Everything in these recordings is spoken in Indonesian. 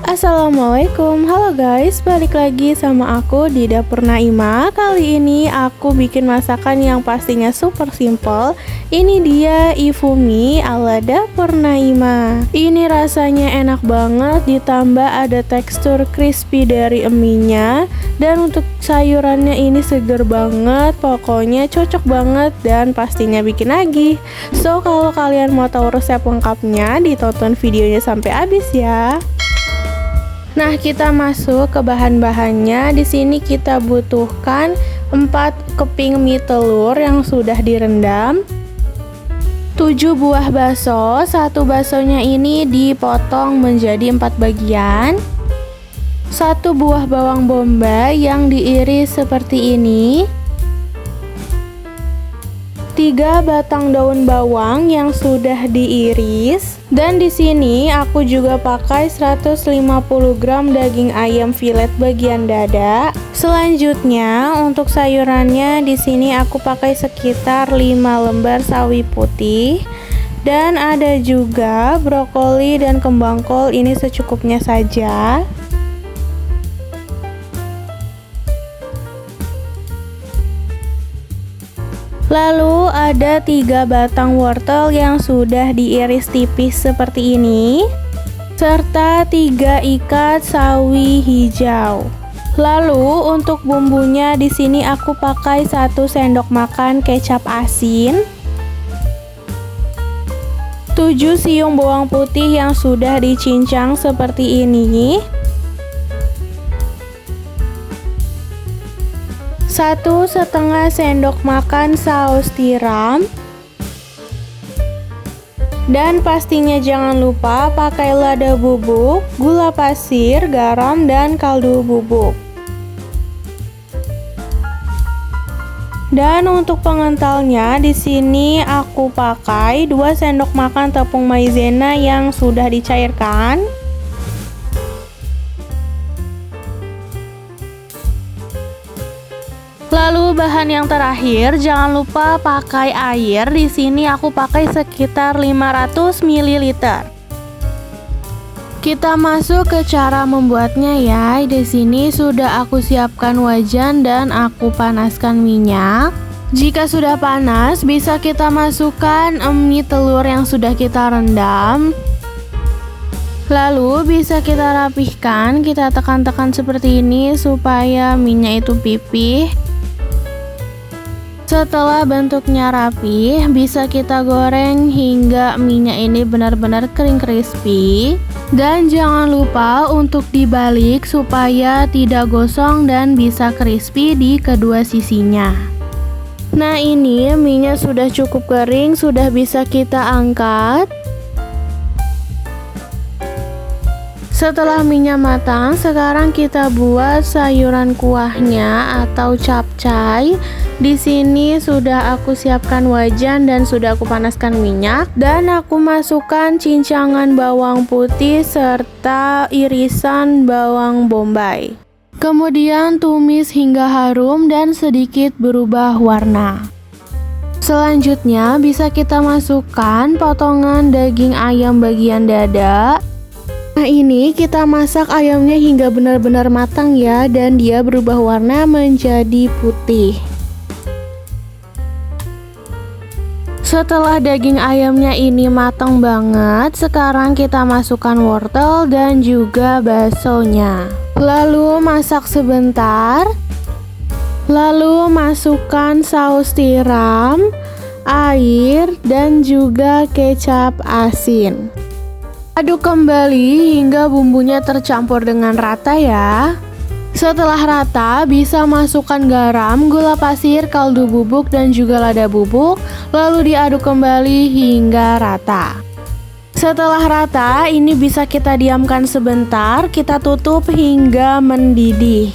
Assalamualaikum, halo guys, balik lagi sama aku di Dapur Naima. Kali ini aku bikin masakan yang pastinya super simple. Ini dia Ifumi ala Dapur Naima. Ini rasanya enak banget, ditambah ada tekstur crispy dari eminya. Dan untuk sayurannya ini seger banget, pokoknya cocok banget dan pastinya bikin lagi. So kalau kalian mau tahu resep lengkapnya, ditonton videonya sampai habis ya. Nah, kita masuk ke bahan-bahannya. Di sini kita butuhkan 4 keping mie telur yang sudah direndam, 7 buah bakso. Satu baksonya ini dipotong menjadi 4 bagian, 1 buah bawang bombay yang diiris seperti ini, 3 batang daun bawang yang sudah diiris. Dan di sini aku juga pakai 150 gram daging ayam filet bagian dada. Selanjutnya untuk sayurannya di sini aku pakai sekitar 5 lembar sawi putih. Dan ada juga brokoli dan kembang kol, ini secukupnya saja. Lalu ada 3 batang wortel yang sudah diiris tipis seperti ini, serta 3 ikat sawi hijau. Lalu untuk bumbunya di sini aku pakai 1 sendok makan kecap asin, 7 siung bawang putih yang sudah dicincang seperti ini, 1,5 sendok makan saus tiram, dan pastinya jangan lupa pakai lada bubuk, gula pasir, garam, dan kaldu bubuk. Dan untuk pengentalnya di sini aku pakai 2 sendok makan tepung maizena yang sudah dicairkan. Lalu bahan yang terakhir, jangan lupa pakai air. Di sini aku pakai sekitar 500 ml. Kita masuk ke cara membuatnya ya. Di sini sudah aku siapkan wajan dan aku panaskan minyak. Jika sudah panas, bisa kita masukkan mie telur yang sudah kita rendam. Lalu bisa kita rapihkan, kita tekan-tekan seperti ini supaya minyak itu pipih. Setelah bentuknya rapi, bisa kita goreng hingga minyak ini benar-benar kering crispy. Dan jangan lupa untuk dibalik supaya tidak gosong dan bisa crispy di kedua sisinya. Nah, ini minyak sudah cukup kering, sudah bisa kita angkat. Setelah minyak matang, sekarang kita buat sayuran kuahnya atau capcay. Di sini sudah aku siapkan wajan dan sudah aku panaskan minyak, dan aku masukkan cincangan bawang putih serta irisan bawang bombay. Kemudian tumis hingga harum dan sedikit berubah warna. Selanjutnya bisa kita masukkan potongan daging ayam bagian dada. Nah, ini kita masak ayamnya hingga benar-benar matang ya, dan dia berubah warna menjadi putih. Setelah daging ayamnya ini matang banget, sekarang kita masukkan wortel dan juga baksonya. Lalu masak sebentar. Lalu masukkan saus tiram, air, dan juga kecap asin. Aduk kembali hingga bumbunya tercampur dengan rata ya. Setelah rata, bisa masukkan garam, gula pasir, kaldu bubuk, dan juga lada bubuk. Lalu diaduk kembali hingga rata. Setelah rata, ini bisa kita diamkan sebentar, kita tutup hingga mendidih.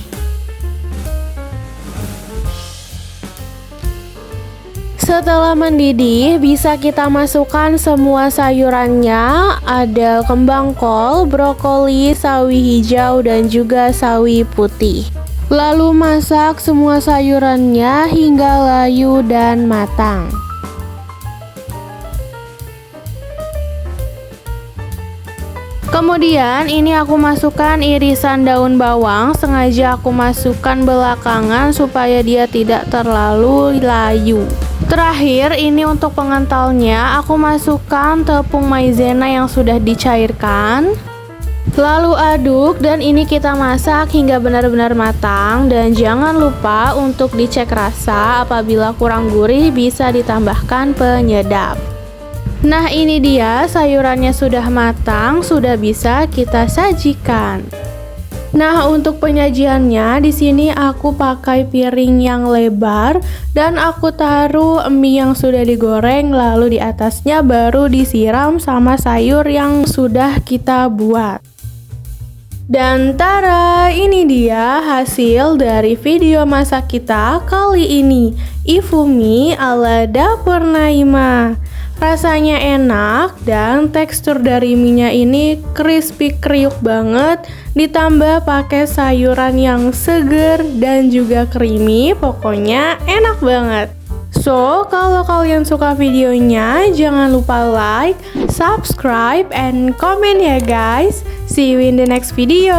Setelah mendidih, bisa kita masukkan semua sayurannya. Ada kembang kol, brokoli, sawi hijau, dan juga sawi putih. Lalu masak semua sayurannya hingga layu dan matang. Kemudian ini aku masukkan irisan daun bawang, sengaja aku masukkan belakangan supaya dia tidak terlalu layu. Terakhir ini untuk pengentalnya aku masukkan tepung maizena yang sudah dicairkan. Lalu aduk dan ini kita masak hingga benar-benar matang, dan jangan lupa untuk dicek rasa, apabila kurang gurih bisa ditambahkan penyedap. Nah, ini dia sayurannya sudah matang, sudah bisa kita sajikan. Nah, untuk penyajiannya di sini aku pakai piring yang lebar dan aku taruh mie yang sudah digoreng, lalu di atasnya baru disiram sama sayur yang sudah kita buat. Dan tara, ini dia hasil dari video masak kita kali ini, Ifumi ala Dapur Naima. Rasanya enak dan tekstur dari mie-nya ini crispy kriuk banget, ditambah pakai sayuran yang seger dan juga creamy, pokoknya enak banget. So, kalau kalian suka videonya, jangan lupa like, subscribe, and comment ya guys. See you in the next video.